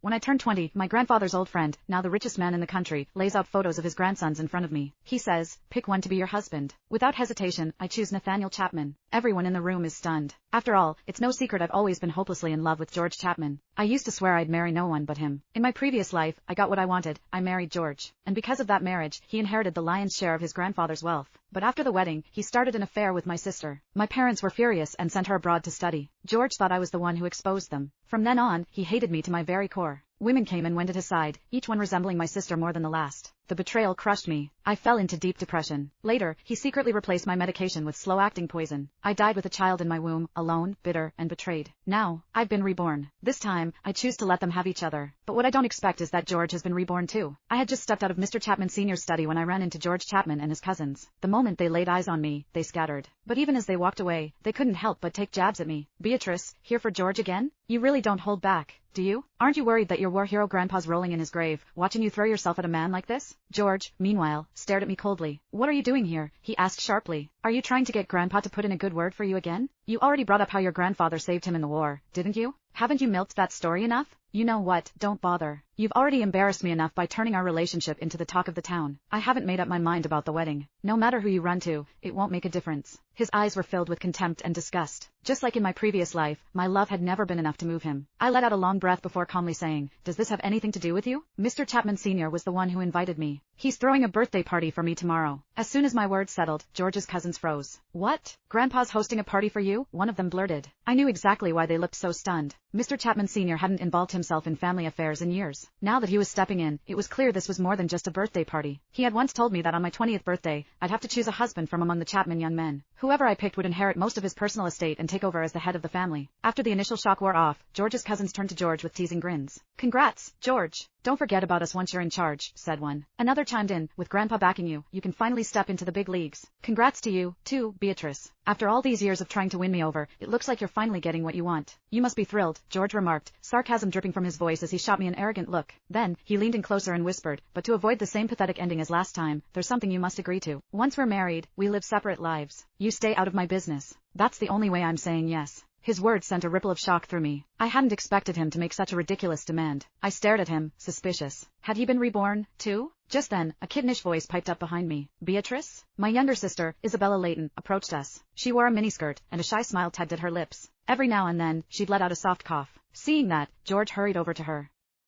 When I turned 20, my grandfather's old friend, now the richest man in the country, lays out photos of his grandsons in front of me. He says, pick one to be your husband. Without hesitation, I choose Nathaniel Chapman. Everyone in the room is stunned. After all, it's no secret I've always been hopelessly in love with George Chapman. I used to swear I'd marry no one but him. In my previous life, I got what I wanted. I married George. And because of that marriage, he inherited the lion's share of his grandfather's wealth. But after the wedding, he started an affair with my sister. My parents were furious and sent her abroad to study. George thought I was the one who exposed them. From then on, he hated me to my very core. Women came and went at his side, each one resembling my sister more than the last. The betrayal crushed me. I fell into deep depression. Later, he secretly replaced my medication with slow-acting poison. I died with a child in my womb, alone, bitter, and betrayed. Now, I've been reborn. This time, I choose to let them have each other. But what I don't expect is that George has been reborn too. I had just stepped out of Mr. Chapman Sr.'s study when I ran into George Chapman and his cousins. The moment they laid eyes on me, they scattered. But even as they walked away, they couldn't help but take jabs at me. Beatrice, here for George again? You really don't hold back, do you? Aren't you worried that your war hero grandpa's rolling in his grave, watching you throw yourself at a man like this? George, meanwhile, stared at me coldly. What are you doing here? He asked sharply. Are you trying to get grandpa to put in a good word for you again? You already brought up how your grandfather saved him in the war, didn't you? Haven't you milked that story enough? You know what, don't bother. You've already embarrassed me enough by turning our relationship into the talk of the town. I haven't made up my mind about the wedding. No matter who you run to, it won't make a difference. His eyes were filled with contempt and disgust. Just like in my previous life, my love had never been enough to move him. I let out a long breath before calmly saying, does this have anything to do with you? Mr. Chapman Sr. was the one who invited me. He's throwing a birthday party for me tomorrow. As soon as my words settled, George's cousins froze. What? Grandpa's hosting a party for you? One of them blurted. I knew exactly why they looked so stunned. Mr. Chapman Sr. hadn't involved himself in family affairs in years. Now that he was stepping in, it was clear this was more than just a birthday party. He had once told me that on my 20th birthday, I'd have to choose a husband from among the Chapman young men. Whoever I picked would inherit most of his personal estate and take over as the head of the family. After the initial shock wore off, George's cousins turned to George with teasing grins. Congrats, George. Don't forget about us once you're in charge, said one. Another chimed in, with Grandpa backing you, you can finally step into the big leagues. Congrats to you, too, Beatrice. After all these years of trying to win me over, it looks like you're finally getting what you want. You must be thrilled, George remarked, sarcasm dripping from his voice as he shot me an arrogant look. Then, he leaned in closer and whispered, but to avoid the same pathetic ending as last time, there's something you must agree to. Once we're married, we live separate lives. You stay out of my business. That's the only way I'm saying yes. His words sent a ripple of shock through me. I hadn't expected him to make such a ridiculous demand. I stared at him, suspicious. Had he been reborn, too? Just then, a kittenish voice piped up behind me. Beatrice? My younger sister, Isabella Layton, approached us. She wore a miniskirt, and a shy smile tugged at her lips. Every now and then, she'd let out a soft cough. Seeing that, George hurried over to her.